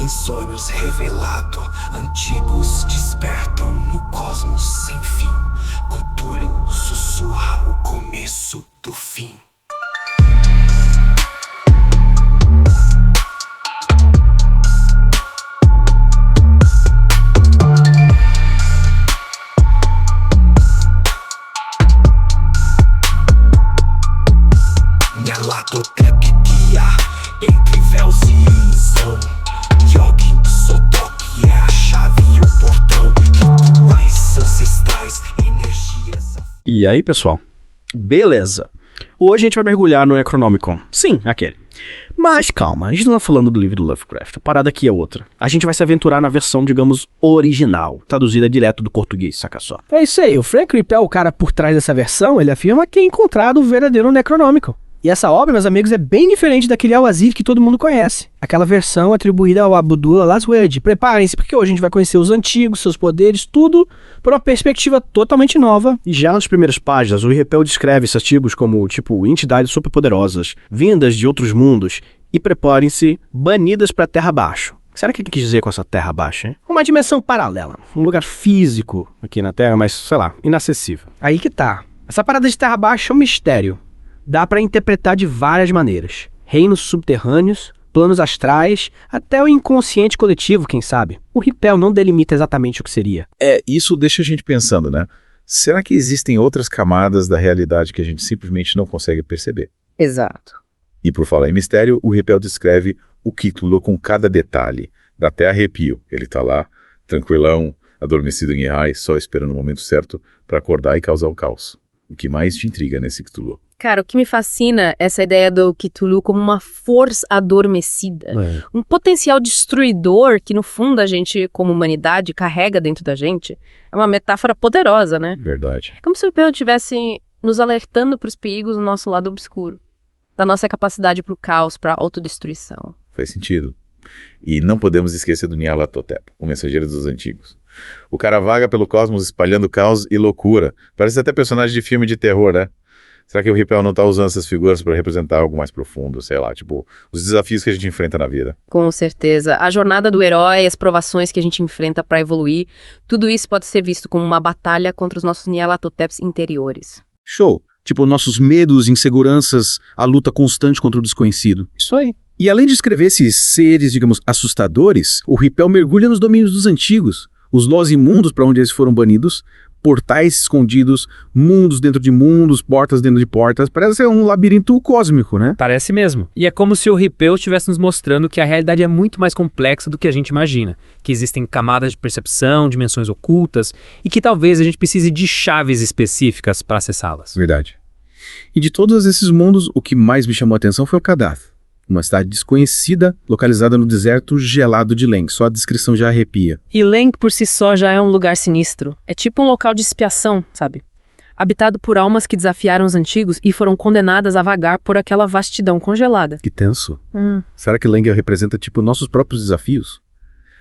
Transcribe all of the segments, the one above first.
Em sonhos revelado, antigos despertam no cosmos sem fim. Cthulhu sussurra o começo do fim. Nyarlathotep guia entre véus e ilusão. Yogin Sothoth é a chave e o portão. Rituais ancestrais, energias. E aí, pessoal? Beleza. Hoje a gente vai mergulhar no Necronomicon. Sim, aquele. Mas calma, a gente não tá falando do livro do Lovecraft. A parada aqui é outra. A gente vai se aventurar na versão, digamos, original, traduzida direto do português, saca só. É isso aí, o Frank Ripel, o cara por trás dessa versão, ele afirma que é encontrado o verdadeiro Necronomicon. E essa obra, meus amigos, é bem diferente daquele Al-Azir que todo mundo conhece. Aquela versão atribuída ao Abdullah al-Aswad. Preparem-se, porque hoje a gente vai conhecer os antigos, seus poderes, tudo por uma perspectiva totalmente nova. E já nas primeiras páginas, o Ripel descreve esses artigos como, entidades superpoderosas, vindas de outros mundos, e preparem-se, banidas para Terra Abaixo. Será que ele quis dizer com essa Terra Baixa, hein? Uma dimensão paralela. Um lugar físico aqui na Terra, mas, sei lá, inacessível. Aí que tá. Essa parada de Terra Baixa é um mistério. Dá pra interpretar de várias maneiras. Reinos subterrâneos, planos astrais, até o inconsciente coletivo, quem sabe. O Ripel não delimita exatamente o que seria. Isso deixa a gente pensando, né? Será que existem outras camadas da realidade que a gente simplesmente não consegue perceber? Exato. E por falar em mistério, o Ripel descreve o Cthulhu com cada detalhe. Dá até arrepio. Ele tá lá, tranquilão, adormecido em Errai, só esperando o momento certo para acordar e causar o caos. O que mais te intriga nesse Cthulhu? Cara, o que me fascina é essa ideia do Cthulhu como uma força adormecida. Um potencial destruidor que, no fundo, a gente, como humanidade, carrega dentro da gente. É uma metáfora poderosa, né? Verdade. É como se o Ripel estivesse nos alertando para os perigos do nosso lado obscuro. Da nossa capacidade para o caos, para a autodestruição. Faz sentido. E não podemos esquecer do Nyarlathotep, o mensageiro dos antigos. O cara vaga pelo cosmos espalhando caos e loucura. Parece até personagem de filme de terror, né? Será que o Ripel não tá usando essas figuras para representar algo mais profundo, sei lá, tipo, os desafios que a gente enfrenta na vida? Com certeza. A jornada do herói, as provações que a gente enfrenta para evoluir, tudo isso pode ser visto como uma batalha contra os nossos Nyarlathoteps interiores. Show! Tipo, nossos medos, inseguranças, a luta constante contra o desconhecido. Isso aí. E além de escrever esses seres, digamos, assustadores, o Ripel mergulha nos domínios dos antigos, os nós imundos para onde eles foram banidos, portais escondidos, mundos dentro de mundos, portas dentro de portas. Parece ser um labirinto cósmico, né? Parece mesmo. E é como se o Ripel estivesse nos mostrando que a realidade é muito mais complexa do que a gente imagina. Que existem camadas de percepção, dimensões ocultas, e que talvez a gente precise de chaves específicas para acessá-las. Verdade. E de todos esses mundos, o que mais me chamou a atenção foi o Kadath. Uma cidade desconhecida, localizada no deserto gelado de Leng. Só a descrição já arrepia. E Leng por si só já é um lugar sinistro. É tipo um local de expiação, sabe? Habitado por almas que desafiaram os antigos e foram condenadas a vagar por aquela vastidão congelada. Que tenso. Será que Leng representa, tipo, nossos próprios desafios?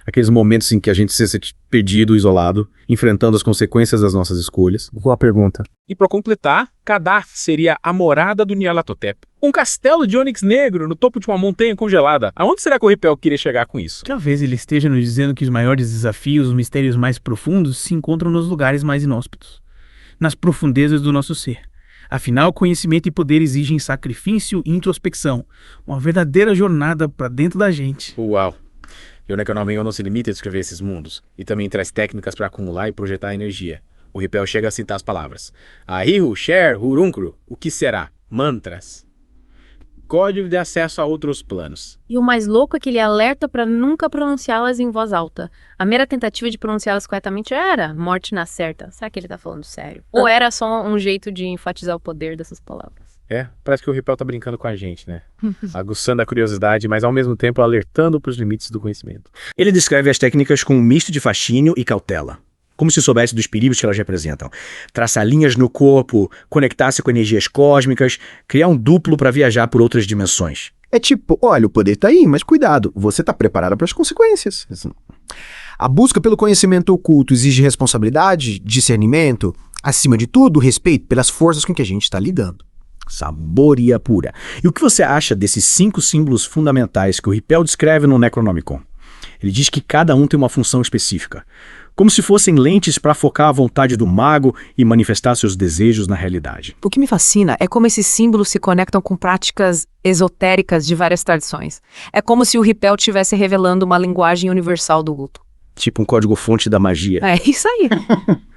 Aqueles momentos em que a gente se sente perdido, isolado, enfrentando as consequências das nossas escolhas. Boa pergunta. E para completar, Kadath seria a morada do Nyarlathotep. Um castelo de ônix negro no topo de uma montanha congelada. Aonde será que o Ripel queria chegar com isso? Talvez ele esteja nos dizendo que os maiores desafios, os mistérios mais profundos, se encontram nos lugares mais inóspitos. Nas profundezas do nosso ser. Afinal, conhecimento e poder exigem sacrifício e introspecção. Uma verdadeira jornada para dentro da gente. Uau! E o Necronomicon não se limita a descrever esses mundos, e também traz técnicas para acumular e projetar energia. O Ripel chega a citar as palavras Ahiru, Sher, Hurunkuru, o que será? Mantras. Código de acesso a outros planos. E o mais louco é que ele alerta para nunca pronunciá-las em voz alta. A mera tentativa de pronunciá-las corretamente era morte na certa. Será que ele tá falando sério? Ou era só um jeito de enfatizar o poder dessas palavras? Parece que o Ripel tá brincando com a gente, né? Aguçando a curiosidade, mas ao mesmo tempo alertando para os limites do conhecimento. Ele descreve as técnicas com um misto de fascínio e cautela. Como se soubesse dos perigos que elas representam. Traçar linhas no corpo, conectar-se com energias cósmicas, criar um duplo para viajar por outras dimensões. É tipo, olha, o poder tá aí, mas cuidado, você tá preparado para as consequências. A busca pelo conhecimento oculto exige responsabilidade, discernimento, acima de tudo, respeito pelas forças com que a gente está lidando. Saboria pura. E o que você acha desses 5 símbolos fundamentais que o Ripel descreve no Necronomicon? Ele diz que cada um tem uma função específica, como se fossem lentes para focar a vontade do mago e manifestar seus desejos na realidade. O que me fascina é como esses símbolos se conectam com práticas esotéricas de várias tradições. É como se o Ripel estivesse revelando uma linguagem universal do luto. Tipo um código-fonte da magia. É isso aí.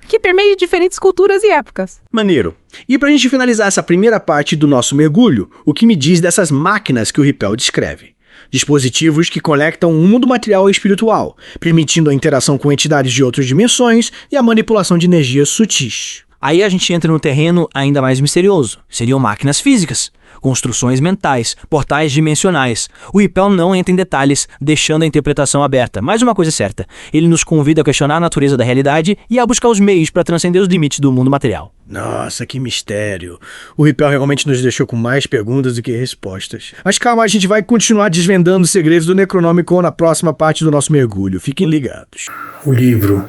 Que permeia diferentes culturas e épocas. Maneiro. E pra gente finalizar essa primeira parte do nosso mergulho, o que me diz dessas máquinas que o Ripel descreve? Dispositivos que conectam o mundo material e espiritual, permitindo a interação com entidades de outras dimensões e a manipulação de energias sutis. Aí a gente entra no terreno ainda mais misterioso. Seriam máquinas físicas, construções mentais, portais dimensionais. O Ripel não entra em detalhes, deixando a interpretação aberta. Mas uma coisa é certa, ele nos convida a questionar a natureza da realidade e a buscar os meios para transcender os limites do mundo material. Nossa, que mistério. O Ripel realmente nos deixou com mais perguntas do que respostas. Mas calma, a gente vai continuar desvendando os segredos do Necronomicon na próxima parte do nosso mergulho. Fiquem ligados. O livro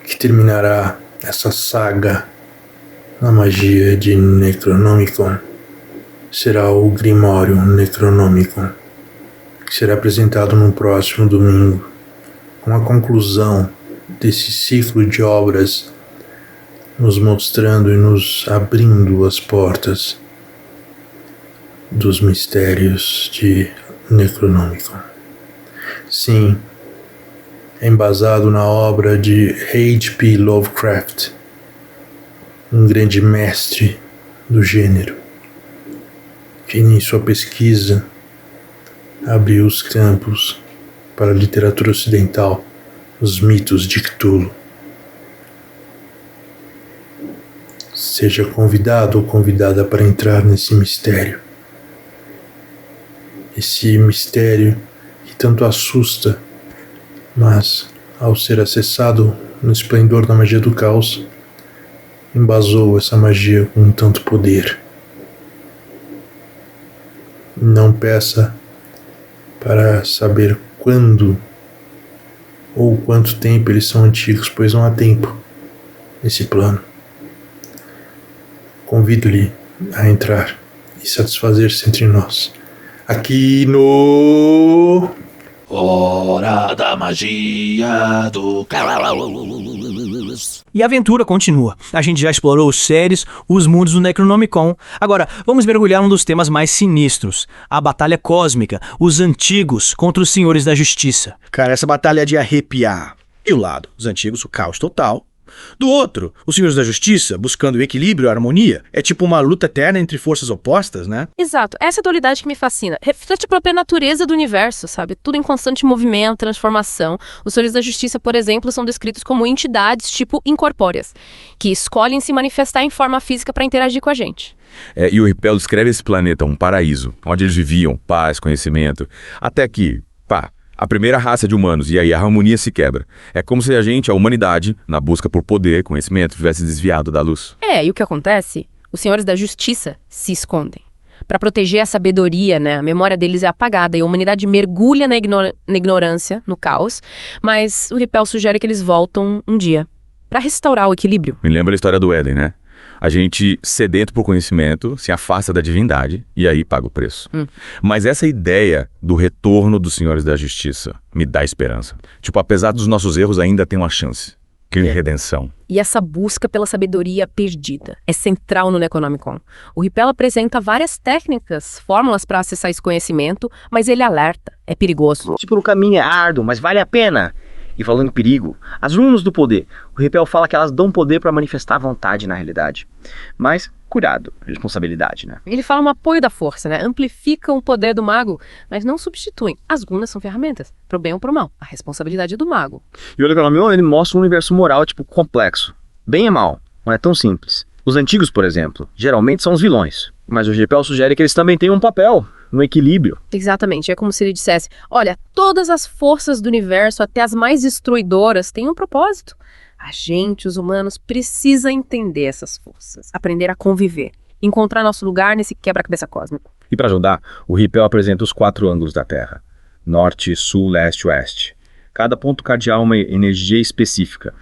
que terminará essa saga na magia de Necronomicon será o Grimório Necronomicon, que será apresentado no próximo domingo, com a conclusão desse ciclo de obras, nos mostrando e nos abrindo as portas dos mistérios de Necronomicon. Sim, é embasado na obra de H.P. Lovecraft, um grande mestre do gênero, que em sua pesquisa abriu os campos para a literatura ocidental, os mitos de Cthulhu. Seja convidado ou convidada para entrar nesse mistério. Esse mistério que tanto assusta, mas ao ser acessado no esplendor da magia do caos, embasou essa magia com tanto poder. Não peça para saber quando ou quanto tempo eles são antigos, pois não há tempo nesse plano. Convido-lhe a entrar e satisfazer-se entre nós. Aqui no... Hora da magia do caos. E a aventura continua. A gente já explorou os séries, os mundos do Necronomicon. Agora, vamos mergulhar num dos temas mais sinistros. A batalha cósmica, os antigos contra os senhores da justiça. Cara, essa batalha é de arrepiar. De um lado, os antigos, o caos total. Do outro, os senhores da justiça, buscando o equilíbrio e a harmonia. É tipo uma luta eterna entre forças opostas, né? Exato, essa é a dualidade que me fascina. Reflete a própria natureza do universo, sabe? Tudo em constante movimento, transformação. Os senhores da justiça, por exemplo, são descritos como entidades tipo incorpóreas, que escolhem se manifestar em forma física para interagir com a gente. E o Ripel descreve esse planeta um paraíso, onde eles viviam paz, conhecimento, até que, a primeira raça de humanos, e aí a harmonia se quebra. É como se a humanidade, na busca por poder, conhecimento, tivesse desviado da luz. E o que acontece? Os senhores da justiça se escondem. Para proteger a sabedoria, né? A memória deles é apagada e a humanidade mergulha na ignorância, no caos, mas o Ripel sugere que eles voltam um dia para restaurar o equilíbrio. Me lembra a história do Éden, né? A gente, sedento por conhecimento, se afasta da divindade e aí paga o preço. Mas essa ideia do retorno dos senhores da justiça me dá esperança. Tipo, apesar dos nossos erros, ainda tem uma chance. Que redenção. E essa busca pela sabedoria perdida é central no Necronomicon. O Ripel apresenta várias técnicas, fórmulas para acessar esse conhecimento, mas ele alerta, é perigoso. Tipo, o caminho é árduo, mas vale a pena. E falando em perigo, as runas do poder. O Ripel fala que elas dão poder para manifestar a vontade na realidade. Mas, cuidado, responsabilidade, né? Ele fala um apoio da força, né? Amplificam o poder do mago, mas não substituem. As runas são ferramentas, pro bem ou pro mal. A responsabilidade é do mago. E o Necronomicon, ele mostra um universo moral, tipo, complexo. Bem e mal, não é tão simples. Os antigos, por exemplo, geralmente são os vilões. Mas o Ripel sugere que eles também têm um papel no equilíbrio. Exatamente, é como se ele dissesse, olha, todas as forças do universo, até as mais destruidoras, têm um propósito. A gente, os humanos, precisa entender essas forças, aprender a conviver, encontrar nosso lugar nesse quebra-cabeça cósmico. E para ajudar, o Ripel apresenta os 4 ângulos da Terra: norte, sul, leste e oeste. Cada ponto cardeal é uma energia específica,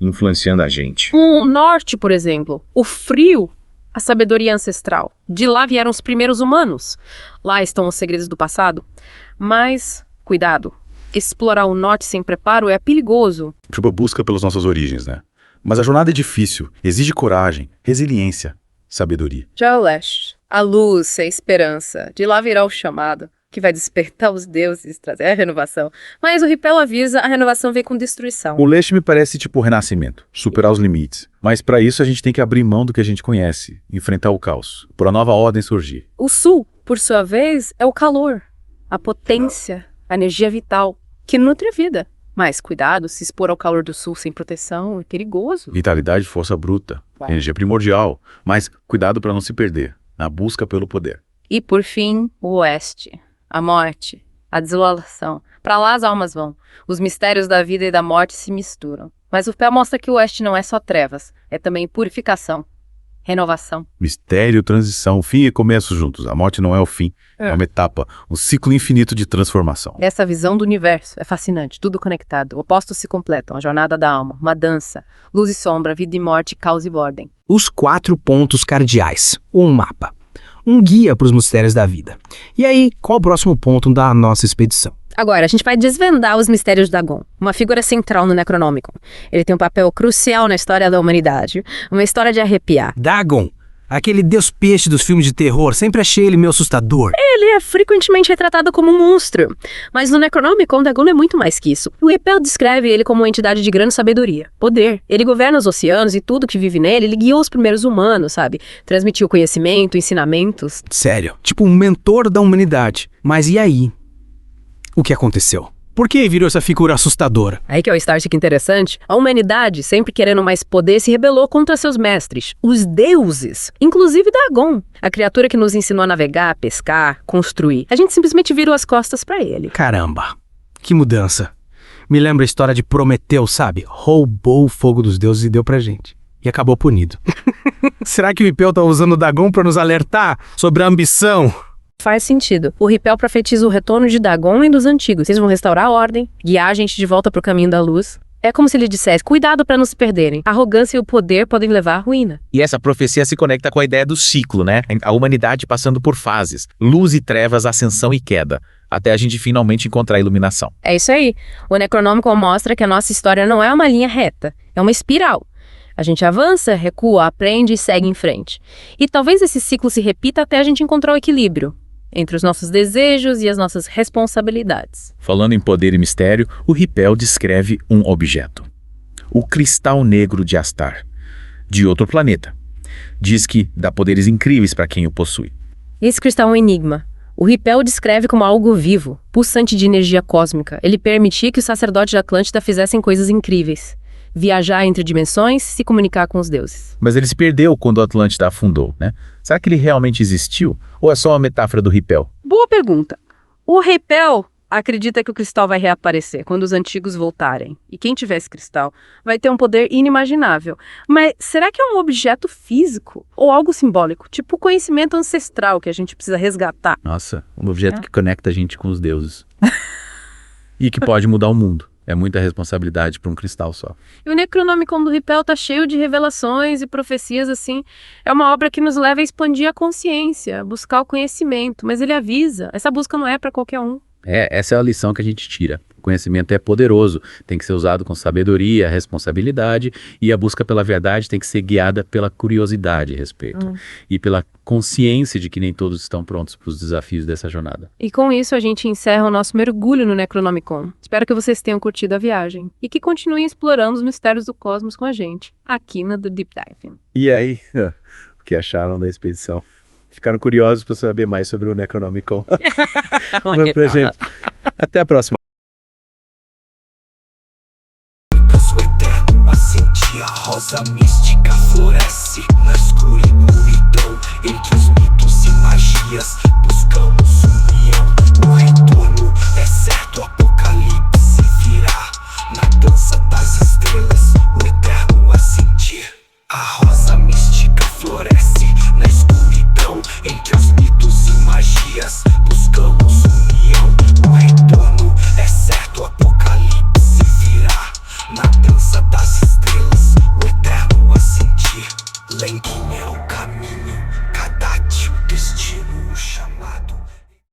influenciando a gente. O norte, por exemplo, o frio, a sabedoria ancestral. De lá vieram os primeiros humanos. Lá estão os segredos do passado. Mas, cuidado, explorar o norte sem preparo é perigoso. Tipo, busca pelas nossas origens, né? Mas a jornada é difícil, exige coragem, resiliência, sabedoria. Já o leste, a luz, a esperança, de lá virá o chamado, que vai despertar os deuses, trazer a renovação. Mas o Ripel avisa, a renovação vem com destruição. O leste me parece tipo o renascimento, superar os limites. Mas para isso a gente tem que abrir mão do que a gente conhece, enfrentar o caos, por a nova ordem surgir. O sul, por sua vez, é o calor, a potência, a energia vital, que nutre a vida. Mas cuidado, se expor ao calor do sul sem proteção é perigoso. Vitalidade, força bruta, energia primordial, mas cuidado para não se perder, na busca pelo poder. E por fim, o oeste, a morte, a desolação. Para lá as almas vão, os mistérios da vida e da morte se misturam. Mas o pé mostra que o oeste não é só trevas, é também purificação, renovação. Mistério, transição, fim e começo juntos. A morte não é o fim, é uma etapa, um ciclo infinito de transformação. Essa visão do universo é fascinante, tudo conectado. Opostos se completam, a jornada da alma, uma dança, luz e sombra, vida e morte, caos e ordem. Os 4 pontos cardeais, um mapa, um guia para os mistérios da vida. E aí, qual o próximo ponto da nossa expedição? Agora, a gente vai desvendar os mistérios de Dagon, uma figura central no Necronomicon. Ele tem um papel crucial na história da humanidade, uma história de arrepiar. Dagon, aquele deus peixe dos filmes de terror, sempre achei ele meio assustador. Ele é frequentemente retratado como um monstro, mas no Necronomicon, Dagon é muito mais que isso. O Ripel descreve ele como uma entidade de grande sabedoria, poder. Ele governa os oceanos e tudo que vive nele, ele guiou os primeiros humanos, sabe? Transmitiu conhecimento, ensinamentos. Sério, tipo um mentor da humanidade. Mas e aí? O que aconteceu? Por que virou essa figura assustadora? Aí que é o start que interessante. A humanidade, sempre querendo mais poder, se rebelou contra seus mestres, os deuses, inclusive Dagon, a criatura que nos ensinou a navegar, pescar, construir. A gente simplesmente virou as costas pra ele. Caramba, que mudança. Me lembra a história de Prometeu, sabe? Roubou o fogo dos deuses e deu pra gente. E acabou punido. Será que o Ripel tá usando o Dagon pra nos alertar sobre a ambição? Faz sentido. O Ripel profetiza o retorno de Dagon e dos antigos. Eles vão restaurar a ordem, guiar a gente de volta pro caminho da luz. É como se ele dissesse, cuidado para não se perderem. A arrogância e o poder podem levar à ruína. E essa profecia se conecta com a ideia do ciclo, né? A humanidade passando por fases. Luz e trevas, ascensão e queda. Até a gente finalmente encontrar a iluminação. É isso aí. O Necronomicon mostra que a nossa história não é uma linha reta. É uma espiral. A gente avança, recua, aprende e segue em frente. E talvez esse ciclo se repita até a gente encontrar o equilíbrio entre os nossos desejos e as nossas responsabilidades. Falando em poder e mistério, o Ripel descreve um objeto. O cristal negro de Astar, de outro planeta. Diz que dá poderes incríveis para quem o possui. Esse cristal é um enigma. O Ripel o descreve como algo vivo, pulsante de energia cósmica. Ele permitia que os sacerdotes de Atlântida fizessem coisas incríveis. Viajar entre dimensões, se comunicar com os deuses. Mas ele se perdeu quando a Atlântida afundou, né? Será que ele realmente existiu? Ou é só uma metáfora do Ripel? Boa pergunta. O Ripel acredita que o cristal vai reaparecer quando os antigos voltarem. E quem tiver esse cristal vai ter um poder inimaginável. Mas será que é um objeto físico? Ou algo simbólico? Tipo o conhecimento ancestral que a gente precisa resgatar? Nossa, um objeto que conecta a gente com os deuses. E que pode mudar o mundo. É muita responsabilidade para um cristal só. E o Necronomicon do Ripel tá cheio de revelações e profecias, assim. É uma obra que nos leva a expandir a consciência, a buscar o conhecimento. Mas ele avisa, essa busca não é para qualquer um. Essa é a lição que a gente tira. O conhecimento é poderoso, tem que ser usado com sabedoria, responsabilidade, e a busca pela verdade tem que ser guiada pela curiosidade a respeito. E pela consciência de que nem todos estão prontos para os desafios dessa jornada. E com isso a gente encerra o nosso mergulho no Necronomicon. Espero que vocês tenham curtido a viagem e que continuem explorando os mistérios do cosmos com a gente, aqui na do Deep Dive. E aí, o que acharam da expedição? Ficaram curiosos para saber mais sobre o Necronomicon? Vamos pra gente. Até a próxima. A rosa mística floresce na escuridão. Entre os mitos e magias buscamos união. O retorno é certo, o apocalipse virá. Na dança das estrelas, o eterno a sentir. A rosa mística floresce na escuridão. Entre os mitos e magias buscamos união. O retorno é certo, o apocalipse virá. Na dança das estrelas, o eterno a sentir. Lento